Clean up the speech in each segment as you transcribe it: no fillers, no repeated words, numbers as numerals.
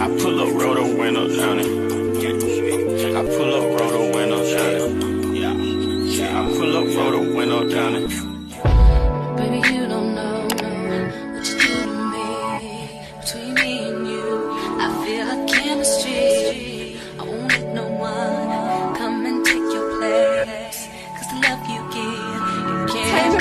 I pull up, roll the window down it. I pull up, roll the window down it. Yeah, I pull up, roll the window down it. Baby, you don't know what you do to me. Between me and you, I feel like chemistry. I won't let no one come and take your place. Cause the love you give, you can't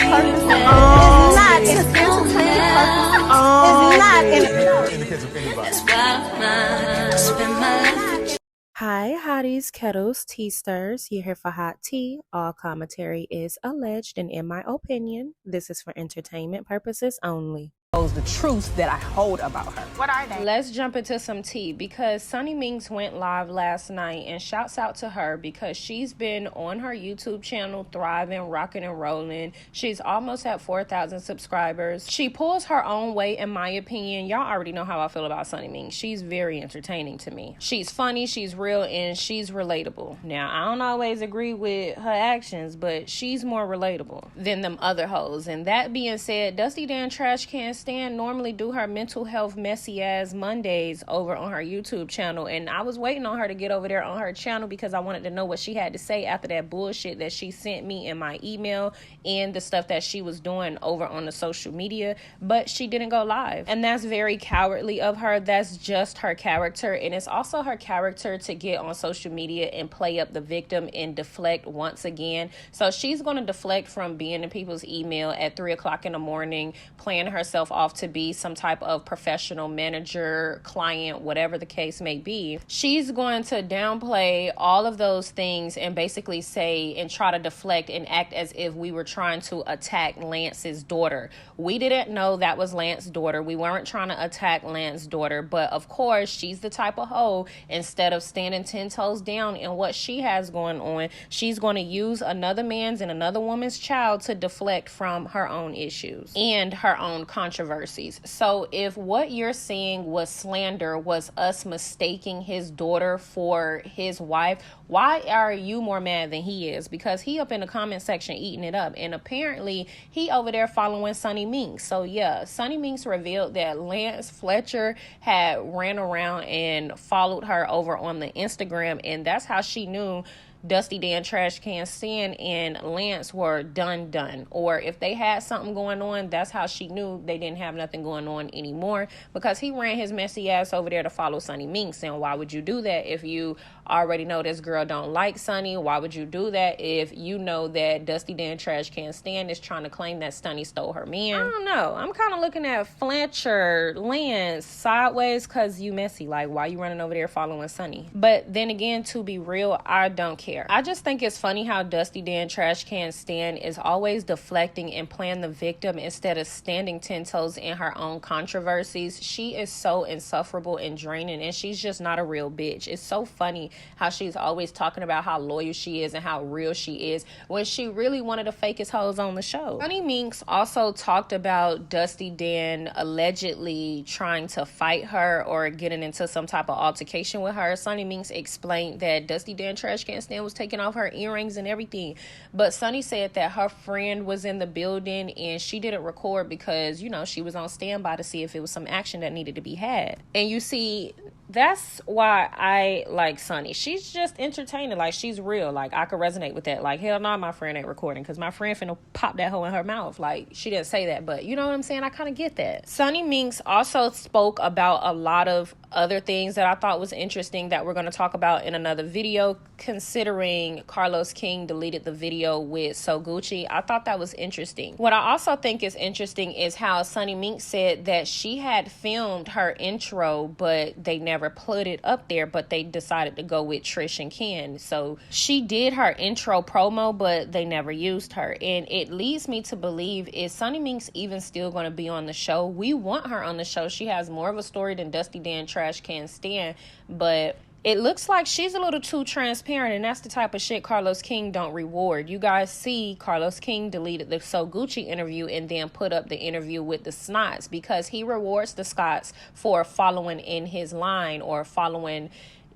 Hi, hotties, kettles, tea stirs. You're here for hot tea. All commentary is alleged, and in my opinion, this is for entertainment purposes only. The truths that I hold about her. What are they? Let's jump into some tea because Sunni Minx went live last night, and shouts out to her because she's been on her YouTube channel thriving, rocking and rolling. She's almost at 4,000 subscribers. She pulls her own weight, in my opinion. Y'all already know how I feel about Sunni Minx. She's very entertaining to me. She's funny, she's real, and she's relatable. Now, I don't always agree with her actions, but she's more relatable than them other hoes. And that being said, Dusty Dan Trash Can Stan normally do her mental health messy ass Mondays over on her YouTube channel, and I was waiting on her to get over there on her channel because I wanted to know what she had to say after that bullshit that she sent me in my email and the stuff that she was doing over on the social media, but she didn't go live, and that's very cowardly of her. That's just her character, and it's also her character to get on social media and play up the victim and deflect once again. So she's going to deflect from being in people's email at 3 o'clock in the morning, playing herself off to be some type of professional manager, client, whatever the case may be. She's going to downplay all of those things and basically say and try to deflect and act as if we were trying to attack Lance's daughter. We didn't know that was Lance's daughter. We weren't trying to attack Lance's daughter, but of course she's the type of hoe, instead of standing 10 toes down in what she has going on, she's going to use another man's and another woman's child to deflect from her own issues and her own controversies. So if what you're saying was slander, was us mistaking his daughter for his wife, why are you more mad than he is? Because he up in the comment section eating it up, and apparently he over there following Sunni Minx. So yeah, Sunni Minx revealed that Fletcher had ran around and followed her over on the Instagram, and that's how she knew Dusty Dan Trash Can Stan and Lance were done. Or if they had something going on, that's how she knew they didn't have nothing going on anymore, because he ran his messy ass over there to follow Sunni Minx. And why would you do that if you already know this girl don't like Sunni? Why would you do that if you know that Dusty Dan Trash Can Stan is trying to claim that Sunni stole her man? I don't know. I'm kind of looking at Fletcher, Lance sideways, because you messy. Like, why you running over there following Sunni? But then again, to be real, I don't care. I just think it's funny how Dusty Dan Trash Can Stan is always deflecting and playing the victim instead of standing 10 toes in her own controversies. She is so insufferable and draining, and she's just not a real bitch. It's so funny how she's always talking about how loyal she is and how real she is when she really one of the fakest hoes on the show. Sunni Minx also talked about Dusty Dan allegedly trying to fight her or getting into some type of altercation with her. Sunni Minx explained that Dusty Dan Trash Can Stan was taking off her earrings and everything, but Sunni said that her friend was in the building and she didn't record because, you know, she was on standby to see if it was some action that needed to be had. And you see, that's why I like Sunni. She's just entertaining. Like, she's real. Like, I could resonate with that. Like, hell no, my friend ain't recording, because my friend finna pop that hoe in her mouth. Like, she didn't say that, but you know what I'm saying? I kind of get that. Sunni Minx also spoke about a lot of other things that I thought was interesting that we're going to talk about in another video, considering Carlos King deleted the video with So Gucci. I thought that was interesting. What I also think is interesting is how Sunni Minx said that she had filmed her intro, but they never put it up there, but they decided to go with Trish and Ken. So she did her intro promo, but they never used her. And it leads me to believe, is Sunni Minx even still going to be on the show? We want her on the show. She has more of a story than Dusty Dan Trash Can Stan, but it looks like she's a little too transparent, and that's the type of shit Carlos King don't reward. You guys see Carlos King deleted the So Gucci interview and then put up the interview with the Snots, because he rewards the Scots for following in his line or following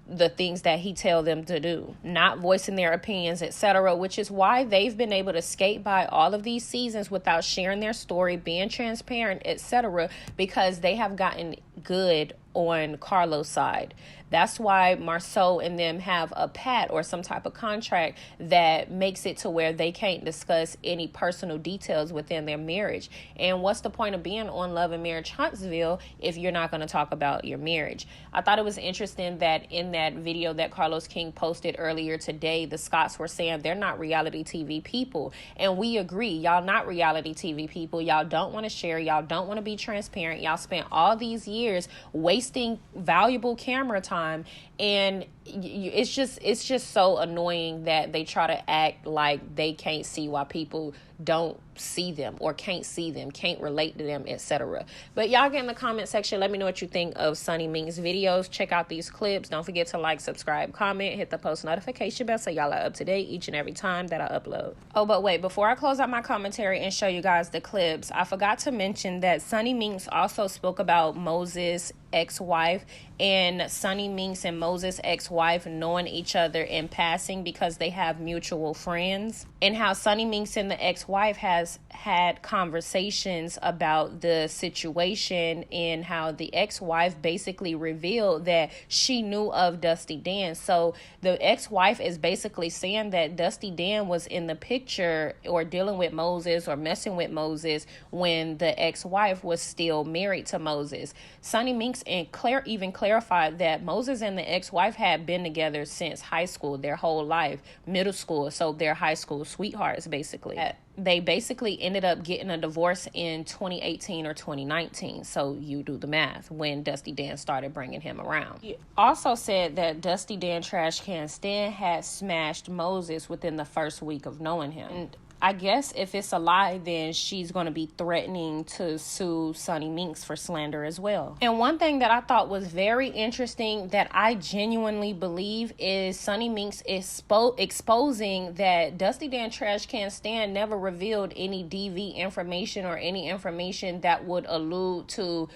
the things that he tell them to do, not voicing their opinions, etc., which is why they've been able to skate by all of these seasons without sharing their story, being transparent, etc., because they have gotten good on Carlos' side. That's why Marceau and them have a pat or some type of contract that makes it to where they can't discuss any personal details within their marriage. And what's the point of being on Love and Marriage Huntsville if you're not going to talk about your marriage? I thought it was interesting that in that video that Carlos King posted earlier today, the Scotts were saying they're not reality TV people. And we agree. Y'all not reality TV people. Y'all don't want to share. Y'all don't want to be transparent. Y'all spent all these years wasting valuable camera time, and it's just so annoying that they try to act like they can't see why people don't see them or can't see them, can't relate to them, etc. But y'all get in the comment section, let me know what you think of Sunni Minx videos. Check out these clips. Don't forget to like, subscribe, comment, hit the post notification bell so y'all are up to date each and every time that I upload. Oh, but wait, before I close out my commentary and show you guys the clips, I forgot to mention that Sunni Minx also spoke about Moses' ex-wife, and Sunni Minx and Moses' ex-wife knowing each other in passing because they have mutual friends, and how Sunni Minx and the ex-wife has had conversations about the situation, and how the ex-wife basically revealed that she knew of Dusty Dan. So the ex-wife is basically saying that Dusty Dan was in the picture or dealing with Moses or messing with Moses when the ex-wife was still married to Moses. Sunni Minx and Claire even clarified that Moses and the ex-wife had been together since high school, their whole life, middle school, so they're high school sweethearts basically. They basically ended up getting a divorce in 2018 or 2019, so you do the math, when Dusty Dan started bringing him around. He also said that Dusty Dan Trash Can Stan had smashed Moses within the first week of knowing him. And I guess if it's a lie, then she's going to be threatening to sue Sunni Minx for slander as well. And one thing that I thought was very interesting that I genuinely believe is Sunni Minx is exposing that Dusty Dan Trash Can Stan never revealed any DV information or any information that would allude to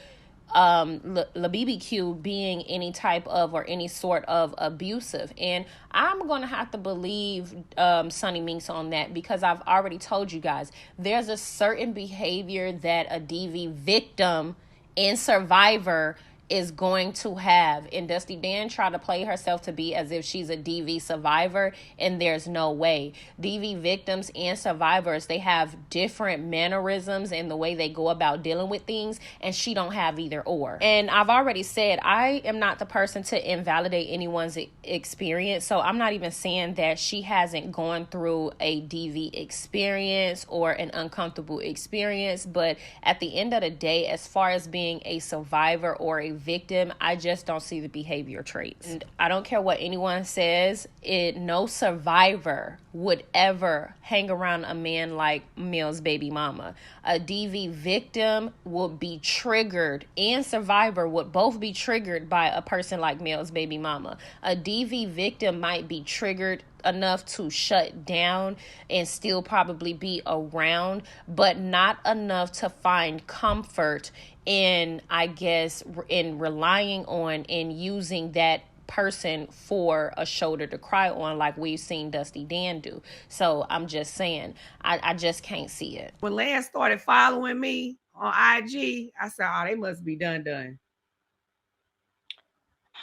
LaBBQ being any type of or any sort of abusive. And I'm gonna have to believe Sunni Minx on that, because I've already told you guys there's a certain behavior that a DV victim and survivor is going to have, and Dusty Dan tried to play herself to be as if she's a DV survivor, and there's no way. DV victims and survivors, they have different mannerisms in the way they go about dealing with things, and she don't have either or. And I've already said I am not the person to invalidate anyone's experience, so I'm not even saying that she hasn't gone through a DV experience or an uncomfortable experience, but at the end of the day, as far as being a survivor or a victim, I just don't see the behavior traits. And I don't care what anyone says, no survivor would ever hang around a man like Mel's baby mama. A DV victim would be triggered, and survivor would both be triggered by a person like Mel's baby mama. A DV victim might be triggered enough to shut down and still probably be around, but not enough to find comfort in, I guess, in relying on and using that person for a shoulder to cry on like we've seen Dusty Dan do. So I'm just saying, I just can't see it. When Lance started following me on IG, I said, oh, they must be done.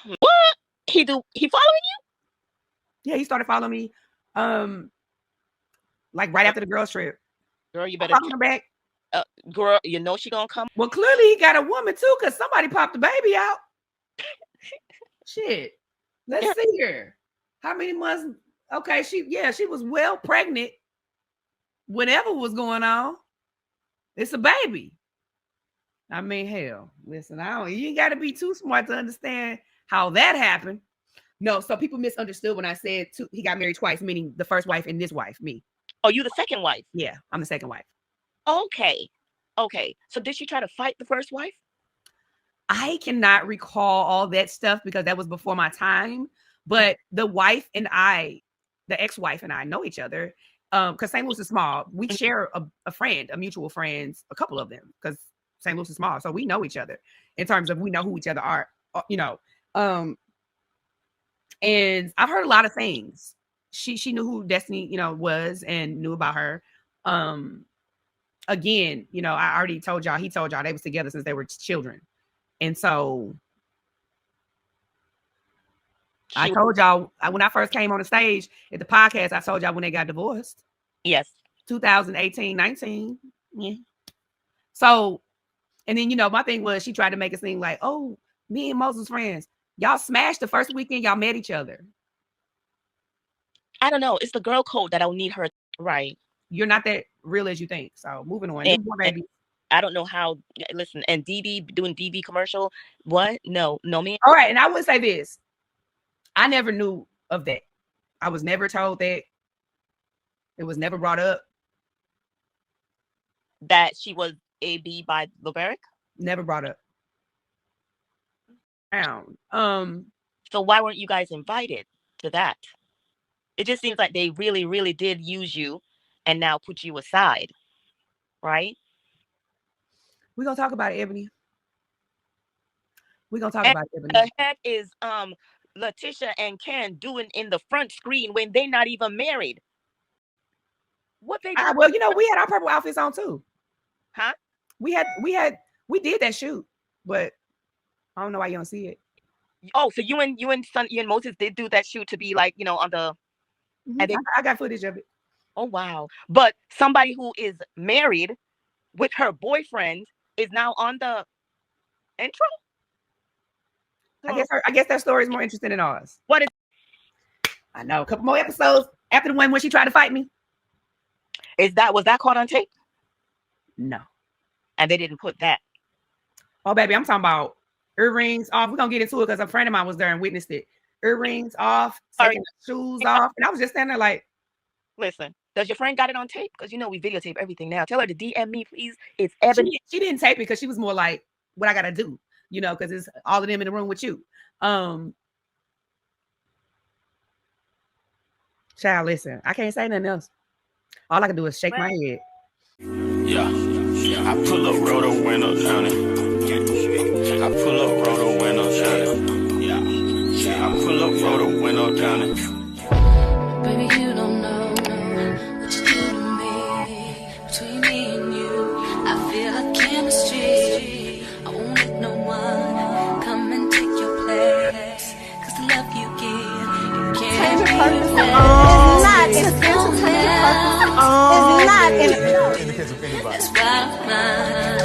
What? He following you? Yeah, he started following me like right after the girls trip. Girl, you better come back. Girl, you know she gonna come. Well, clearly he got a woman too, because somebody popped the baby out. Shit. Let's see her. How many months? Okay, she was well pregnant. Whatever was going on. It's a baby. I mean, hell, listen, you ain't got to be too smart to understand how that happened. No, so people misunderstood when I said he got married twice, meaning the first wife and this wife, me. Oh, you the second wife? Yeah, I'm the second wife. Okay. So did she try to fight the first wife? I cannot recall all that stuff because that was before my time. But the wife and I, the ex-wife and I know each other because St. Louis is small. We share a friend, a mutual friends, a couple of them, because St. Louis is small. So we know each other in terms of we know who each other are, and I've heard a lot of things. She knew who Destiny, was and knew about her. Again, I already told y'all, he told y'all they was together since they were children. And so I told y'all when I first came on the stage at the podcast, I told y'all when they got divorced. Yes. 2018, 19. Yeah. So, and then, my thing was she tried to make it seem like, oh, me and Moses friends. Y'all smashed the first weekend y'all met each other. I don't know. It's the girl code that I'll need her. Right. You're not that real as you think. So moving on. And I don't know how. Listen, and DV doing DV commercial. What? No, man. All right. And I would say this. I never knew of that. I was never told that. It was never brought up. That she was AB by Laverick? Never brought up. So why weren't you guys invited to that? It just seems like they really, really did use you and now put you aside, right? We're gonna talk about it, Ebony. We're gonna talk about it, Ebony. The heck is Letitia and Ken doing in the front screen when they're not even married? What they do? Well, we had our purple outfits on too. Huh? We did that shoot, but I don't know why you don't see it. Oh, so you and Moses did do that shoot to be like, on the. I got footage of it. Oh wow! But somebody who is married with her boyfriend is now on the intro. I guess that story is more interesting than ours. What is? I know. A couple more episodes after the one when she tried to fight me. Was that caught on tape? No. And they didn't put that. Oh, baby, I'm talking about earrings off. We're gonna get into it because a friend of mine was there and witnessed it. Earrings off, taking the shoes off, and I was just standing there like, listen, does your friend got it on tape? Because we videotape everything now. Tell her to DM me, please. It's Ebony. She didn't tape it because she was more like, what I gotta do, because it's all of them in the room with you. Child, listen, I can't say nothing else. All I can do is shake my head. Yeah, I pull up, roll the window down it. I pull up, roll the window down it. I pull up, roll the window down it. Baby, you don't know what you do to me. Between me and you, I feel like chemistry. I won't let no one come and take your place. 'Cause the love you give, you can't It's not in That's right,